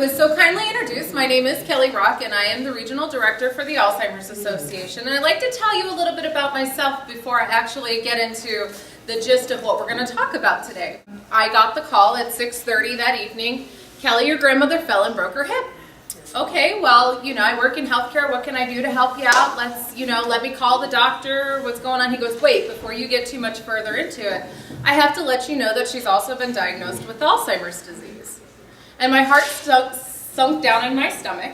was so kindly introduced, my name is Kelly Raach, and I am the Regional Director for the Alzheimer Association. And I'd like to tell you a little bit about myself before I actually get into the gist of what we're going to talk about today. I got the call at 6:30 that evening, Kelly, your grandmother fell and broke her hip. Okay, well, I work in healthcare. What can I do to help you out? Let me call the doctor. What's going on? He goes, wait, before you get too much further into it, I have to let you know that she's also been diagnosed with Alzheimer's disease. And my heart sunk down in my stomach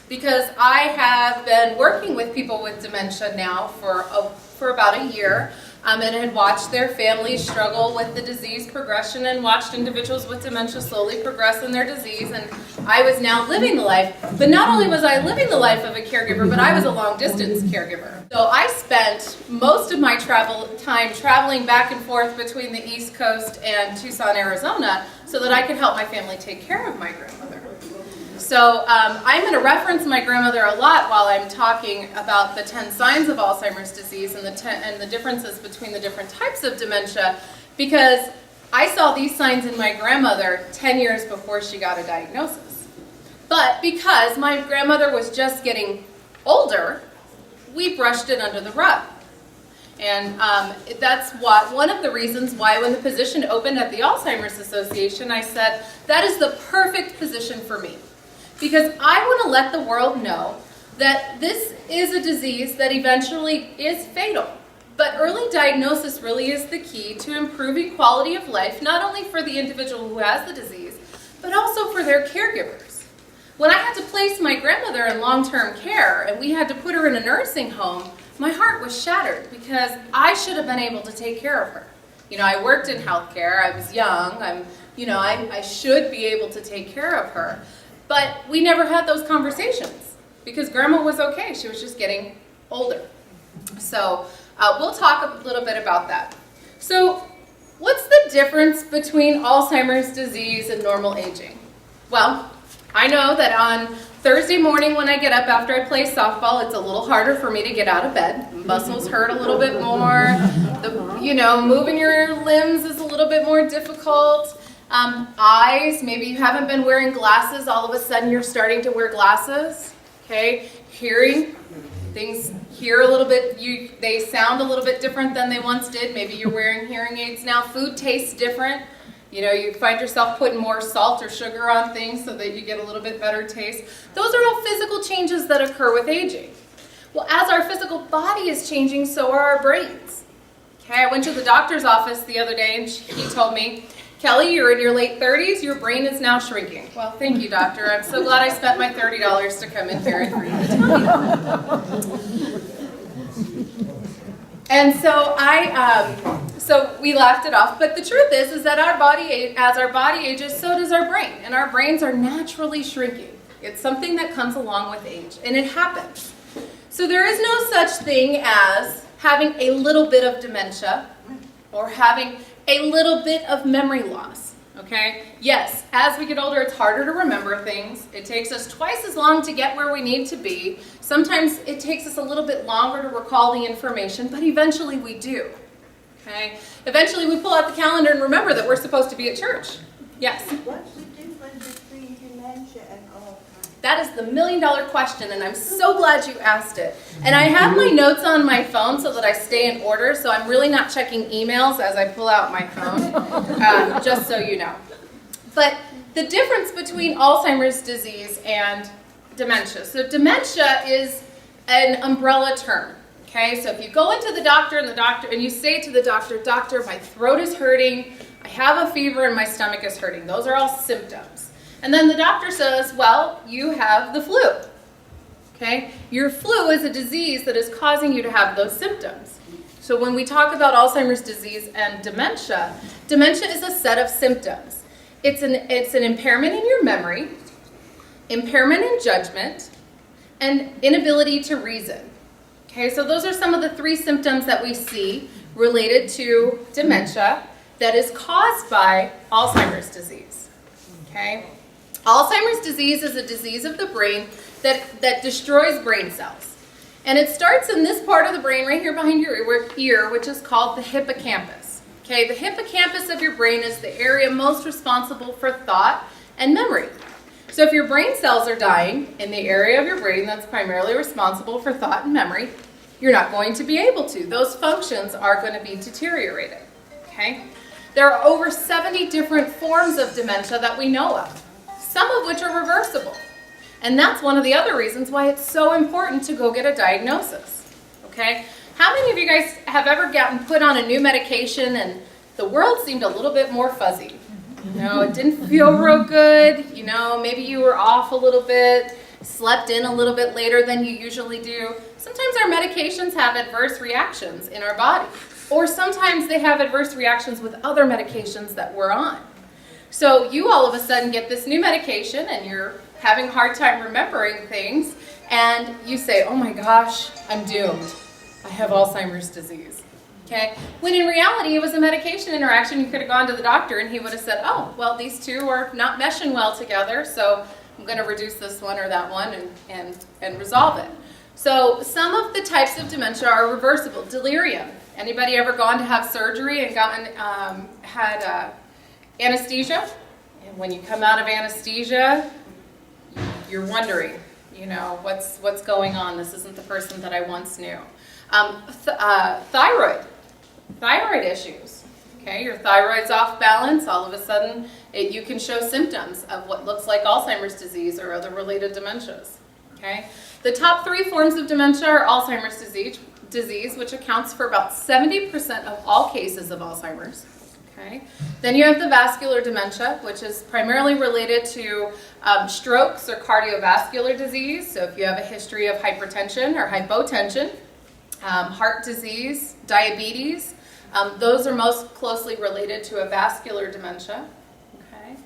because I have been working with people with dementia now for about a year. And had watched their families struggle with the disease progression and watched individuals with dementia slowly progress in their disease. And I was now living the life. But not only was I living the life of a caregiver, but I was a long-distance caregiver. So I spent most of my time traveling back and forth between the East Coast and Tucson, Arizona, so that I could help my family take care of my grandmother. So I'm going to reference my grandmother a lot while I'm talking about the 10 signs of Alzheimer's disease and the differences between the different types of dementia, because I saw these signs in my grandmother 10 years before she got a diagnosis. But because my grandmother was just getting older, we brushed it under the rug. And that's one of the reasons why when the position opened at the Alzheimer's Association, I said, that is the perfect position for me. Because I want to let the world know that this is a disease that eventually is fatal. But early diagnosis really is the key to improving quality of life, not only for the individual who has the disease, but also for their caregivers. When I had to place my grandmother in long-term care and we had to put her in a nursing home, my heart was shattered because I should have been able to take care of her. I worked in healthcare, I was young, I should be able to take care of her. But we never had those conversations because Grandma was okay. She was just getting older. So we'll talk a little bit about that. So what's the difference between Alzheimer's disease and normal aging? Well, I know that on Thursday morning when I get up after I play softball, it's a little harder for me to get out of bed. Muscles hurt a little bit more. Moving your limbs is a little bit more difficult. Eyes, maybe you haven't been wearing glasses, all of a sudden you're starting to wear glasses. Okay, hearing, things hear a little bit, they sound a little bit different than they once did. Maybe you're wearing hearing aids now. Food tastes different. You find yourself putting more salt or sugar on things so that you get a little bit better taste. Those are all physical changes that occur with aging. Well, as our physical body is changing, so are our brains. Okay, I went to the doctor's office the other day and he told me, Kelly, you're in your late 30s, your brain is now shrinking. Well, thank you, doctor. I'm so glad I spent my $30 to come in here and for you to tell me. And so we laughed it off. But the truth is that as our body ages, so does our brain. And our brains are naturally shrinking. It's something that comes along with age, and it happens. So there is no such thing as having a little bit of dementia or having a little bit of memory loss, okay? Yes, as we get older, it's harder to remember things. It takes us twice as long to get where we need to be. Sometimes it takes us a little bit longer to recall the information, but eventually we do, okay? Eventually we pull out the calendar and remember that we're supposed to be at church. Yes? What's the difference between dementia and Alzheimer's? That is the million-dollar question, and I'm so glad you asked it. And I have my notes on my phone so that I stay in order, so I'm really not checking emails as I pull out my phone, just so you know. But the difference between Alzheimer's disease and dementia. So dementia is an umbrella term, okay? So if you go into the doctor and you say to the doctor, "Doctor, my throat is hurting, I have a fever, and my stomach is hurting." Those are all symptoms. And then the doctor says, well, you have the flu, okay? Your flu is a disease that is causing you to have those symptoms. So when we talk about Alzheimer's disease and dementia, dementia is a set of symptoms. It's an impairment in your memory, impairment in judgment, and inability to reason. Okay, so those are some of the 3 symptoms that we see related to dementia that is caused by Alzheimer's disease, okay? Alzheimer's disease is a disease of the brain that destroys brain cells. And it starts in this part of the brain right here behind your ear, which is called the hippocampus. Okay, the hippocampus of your brain is the area most responsible for thought and memory. So if your brain cells are dying in the area of your brain that's primarily responsible for thought and memory, you're not going to be able to. Those functions are going to be deteriorated. Okay? There are over 70 different forms of dementia that we know of, some of which are reversible. And that's one of the other reasons why it's so important to go get a diagnosis. Okay? How many of you guys have ever gotten put on a new medication and the world seemed a little bit more fuzzy? You know, it didn't feel real good. You know, maybe you were off a little bit, slept in a little bit later than you usually do. Sometimes our medications have adverse reactions in our body. Or sometimes they have adverse reactions with other medications that we're on. So you all of a sudden get this new medication and you're having a hard time remembering things and you say, oh my gosh, I'm doomed. I have Alzheimer's disease. Okay? When in reality, it was a medication interaction. You could have gone to the doctor and he would have said, oh, well, these two are not meshing well together, so I'm going to reduce this one or that one and resolve it. So some of the types of dementia are reversible. Delirium. Anybody ever gone to have surgery and had anesthesia? And when you come out of anesthesia, you're wondering, you know, what's going on? This isn't the person that I once knew. Thyroid issues. Okay, your thyroid's off balance. All of a sudden, you can show symptoms of what looks like Alzheimer's disease or other related dementias. Okay, the top 3 forms of dementia are Alzheimer's disease, which accounts for about 70% of all cases of Alzheimer's. Okay, then you have the vascular dementia, which is primarily related to strokes or cardiovascular disease. So if you have a history of hypertension or hypotension, heart disease, diabetes, those are most closely related to a vascular dementia. Okay.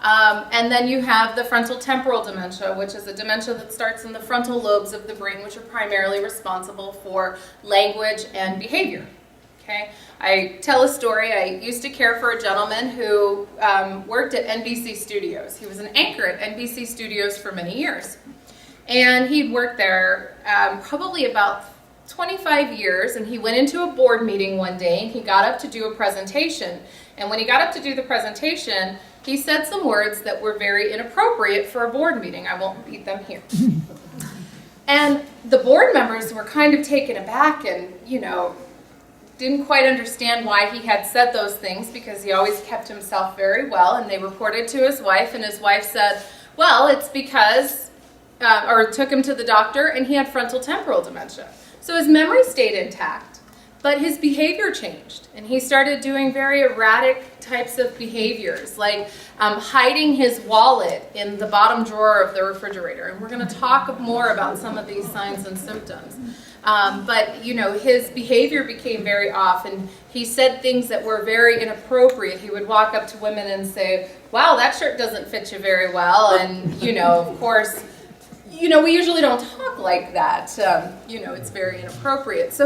And then you have the frontal temporal dementia, which is a dementia that starts in the frontal lobes of the brain, which are primarily responsible for language and behavior. Okay. I tell a story. I used to care for a gentleman who worked at NBC Studios. He was an anchor at NBC Studios for many years. And he'd worked there probably about 25 years, and he went into a board meeting one day and he got up to do a presentation. And when he got up to do the presentation, he said some words that were very inappropriate for a board meeting. I won't repeat them here. And the board members were kind of taken aback and, you know, didn't quite understand why he had said those things, because he always kept himself very well. And they reported to his wife, and his wife said, well, it's because, or took him to the doctor, and he had frontal temporal dementia. So his memory stayed intact, but his behavior changed, and he started doing very erratic types of behaviors, like hiding his wallet in the bottom drawer of the refrigerator. And we're going to talk more about some of these signs and symptoms. But, you know, his behavior became very off, and he said things that were very inappropriate. He would walk up to women and say, wow, that shirt doesn't fit you very well. And, you know, of course, you know, we usually don't talk like that. You know, it's very inappropriate. So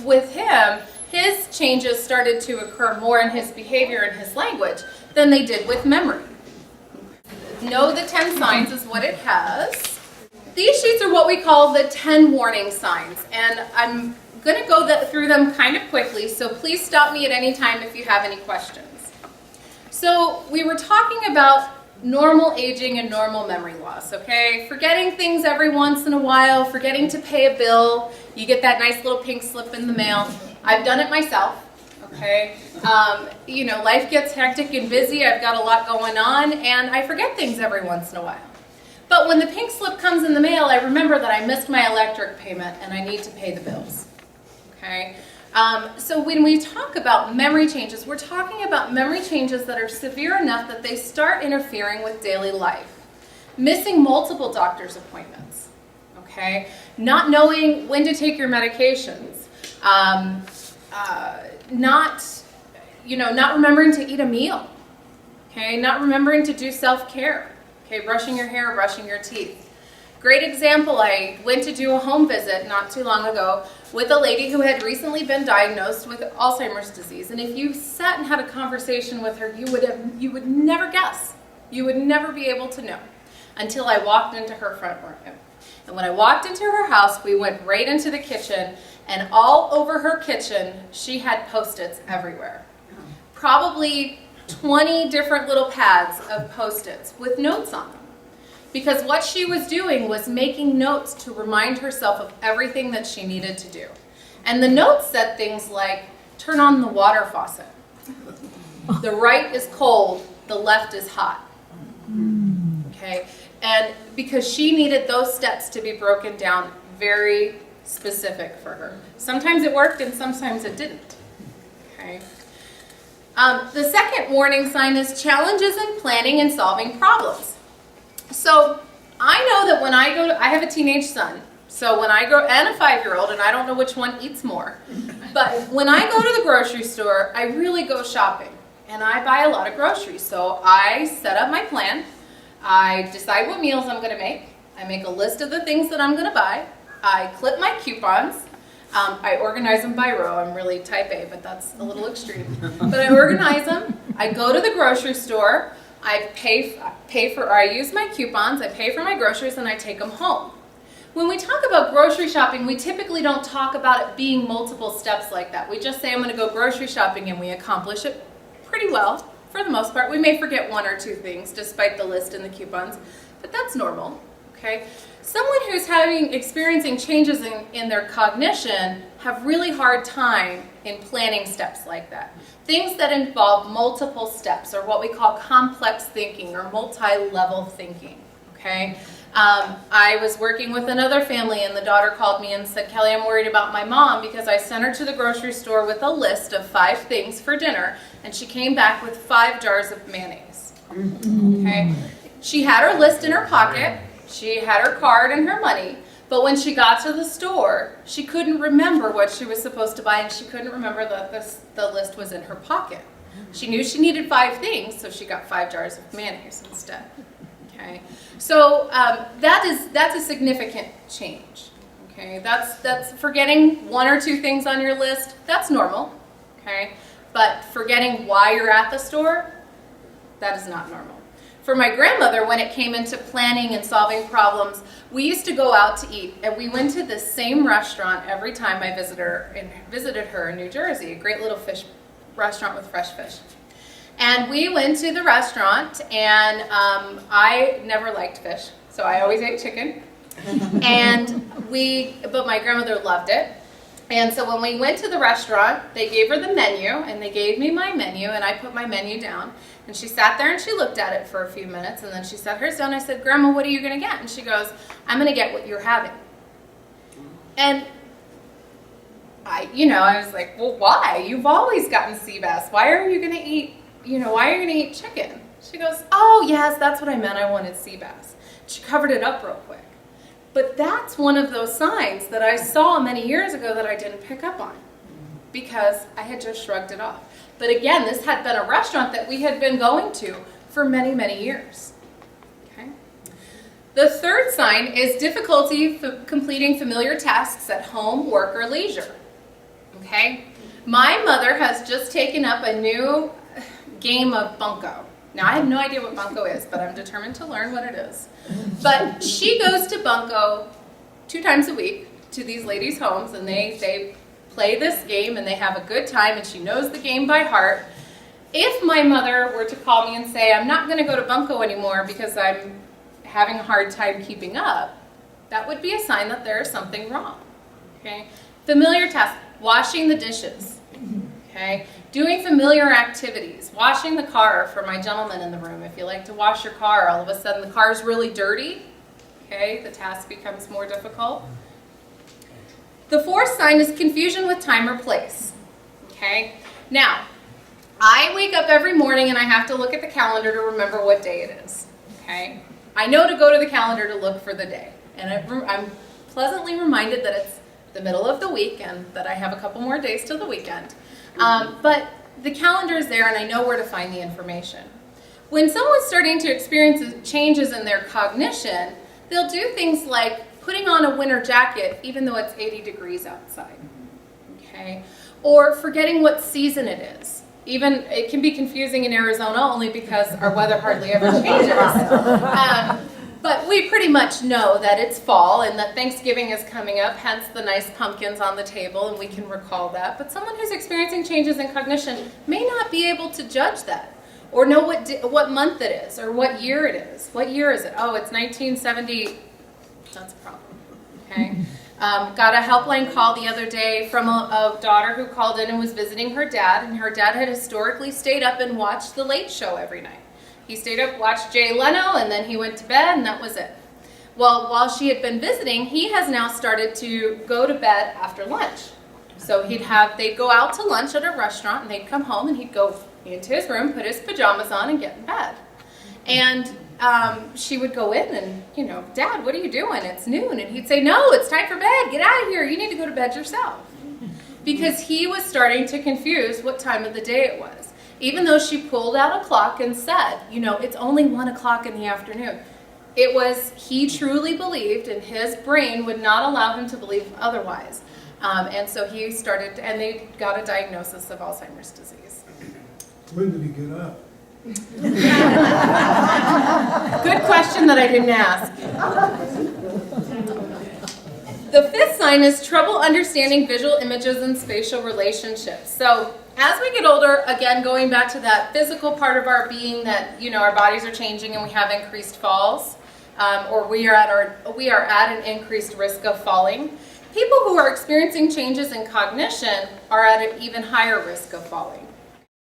with him, his changes started to occur more in his behavior and his language than they did with memory. Know the 10 signs is what it has. These sheets are what we call the 10 warning signs, and I'm going to go through them kind of quickly, so please stop me at any time if you have any questions. So we were talking about normal aging and normal memory loss, okay? Forgetting things every once in a while, forgetting to pay a bill. You get that nice little pink slip in the mail. I've done it myself, okay? You know, life gets hectic and busy. I've got a lot going on, and I forget things every once in a while. But when the pink slip comes in the mail, I remember that I missed my electric payment and I need to pay the bills, okay? So when we talk about memory changes, we're talking about memory changes that are severe enough that they start interfering with daily life. Missing multiple doctor's appointments, okay? Not knowing when to take your medications. Not remembering to eat a meal, okay? Not remembering to do self-care, okay? Brushing your hair, brushing your teeth. Great example, I went to do a home visit not too long ago with a lady who had recently been diagnosed with Alzheimer's disease. And if you sat and had a conversation with her, you would never guess. You would never be able to know until I walked into her front room. And when I walked into her house, we went right into the kitchen, and all over her kitchen, she had Post-its everywhere. Probably 20 different little pads of Post-its with notes on them. because what she was doing was making notes to remind herself of everything that she needed to do. And the notes said things like, turn on the water faucet. The right is cold, the left is hot. Okay? And because she needed those steps to be broken down, very specific for her. Sometimes it worked and sometimes it didn't. Okay? The second warning sign is challenges in planning and solving problems. So I know that when I go to, I have a teenage son, so when I go, and a 5-year-old, and I don't know which one eats more, but when I go to the grocery store, I really go shopping, and I buy a lot of groceries. So I set up my plan, I decide what meals I'm going to make, I make a list of the things that I'm going to buy, I clip my coupons, I organize them by row. I'm really type A, but that's a little extreme. But I organize them, I go to the grocery store, I I use my coupons, I pay for my groceries, and I take them home. When we talk about grocery shopping, we typically don't talk about it being multiple steps like that. We just say, I'm going to go grocery shopping, and we accomplish it pretty well, for the most part. We may forget 1 or 2 things, despite the list and the coupons, but that's normal, okay? Someone who's experiencing changes in their cognition have really hard time in planning steps like that. Things that involve multiple steps, or what we call complex thinking or multi-level thinking, okay? I was working with another family, and the daughter called me and said, Kelly, I'm worried about my mom because I sent her to the grocery store with a list of 5 things for dinner, and she came back with 5 jars of mayonnaise, okay? She had her list in her pocket, she had her card and her money, but when she got to the store, she couldn't remember what she was supposed to buy, and she couldn't remember that the list was in her pocket. She knew she needed 5 things, so she got 5 jars of mayonnaise instead. Okay, so that's a significant change. Okay, that's forgetting 1 or 2 things on your list. That's normal. Okay, but forgetting why you're at the store, that is not normal. For my grandmother, when it came into planning and solving problems, we used to go out to eat, and we went to the same restaurant every time I visited her in New Jersey, a great little fish restaurant with fresh fish. And we went to the restaurant, and I never liked fish, so I always ate chicken. But my grandmother loved it. And so when we went to the restaurant, they gave her the menu, and they gave me my menu, and I put my menu down. And she sat there and she looked at it for a few minutes, and then she set hers down. I said, Grandma, what are you going to get? And she goes, I'm going to get what you're having. And I was like, well, why? You've always gotten sea bass. Why are you going to eat, why are you going to eat chicken? She goes, oh, yes, that's what I meant. I wanted sea bass. She covered it up real quick. But that's one of those signs that I saw many years ago that I didn't pick up on because I had just shrugged it off. But again, this had been a restaurant that we had been going to for many, many years. Okay. The third sign is difficulty completing familiar tasks at home, work, or leisure. Okay. My mother has just taken up a new game of bunco. Now, I have no idea what bunco is, but I'm determined to learn what it is. But she goes to bunco 2 times a week to these ladies' homes, and they play this game, and they have a good time, and she knows the game by heart. If my mother were to call me and say, I'm not going to go to bunco anymore because I'm having a hard time keeping up, that would be a sign that there is something wrong. Okay? Familiar tasks, washing the dishes. Okay? Doing familiar activities, washing the car for my gentlemen in the room. If you like to wash your car, all of a sudden the car's really dirty. Okay? The task becomes more difficult. The fourth sign is confusion with time or place. Okay? Now, I wake up every morning and I have to look at the calendar to remember what day it is. Okay? I know to go to the calendar to look for the day. And I'm pleasantly reminded that it's the middle of the week and that I have a couple more days till the weekend. But the calendar is there and I know where to find the information. When someone's starting to experience changes in their cognition, they'll do things like putting on a winter jacket even though it's 80 degrees outside, okay? Or forgetting what season it is. Even, it can be confusing in Arizona only because our weather hardly ever changes. But we pretty much know that it's fall and that Thanksgiving is coming up, hence the nice pumpkins on the table, and we can recall that. But someone who's experiencing changes in cognition may not be able to judge that. or know what month it is, or what year it is. What year is it? Oh, it's 1970. That's a problem. Okay. Got a helpline call the other day from a daughter who called in and was visiting her dad, and her dad had historically stayed up and watched The Late Show every night. He stayed up, watched Jay Leno, and then he went to bed, and that was it. Well, while she had been visiting, he has now started to go to bed after lunch. So they'd go out to lunch at a restaurant, and they'd come home, and he'd go into his room, put his pajamas on, and get in bed. And she would go in and, Dad, what are you doing? It's noon. And he'd say, no, it's time for bed. Get out of here. You need to go to bed yourself. Because he was starting to confuse what time of the day it was. Even though she pulled out a clock and said, it's only 1 o'clock in the afternoon. It was, he truly believed, and his brain would not allow him to believe otherwise. And so he started, and they got a diagnosis of Alzheimer's disease. When did he get up? Good question that I didn't ask. The fifth sign is trouble understanding visual images and spatial relationships. So as we get older, again, going back to that physical part of our being that, our bodies are changing and we have increased falls, or we are at an increased risk of falling. People who are experiencing changes in cognition are at an even higher risk of falling.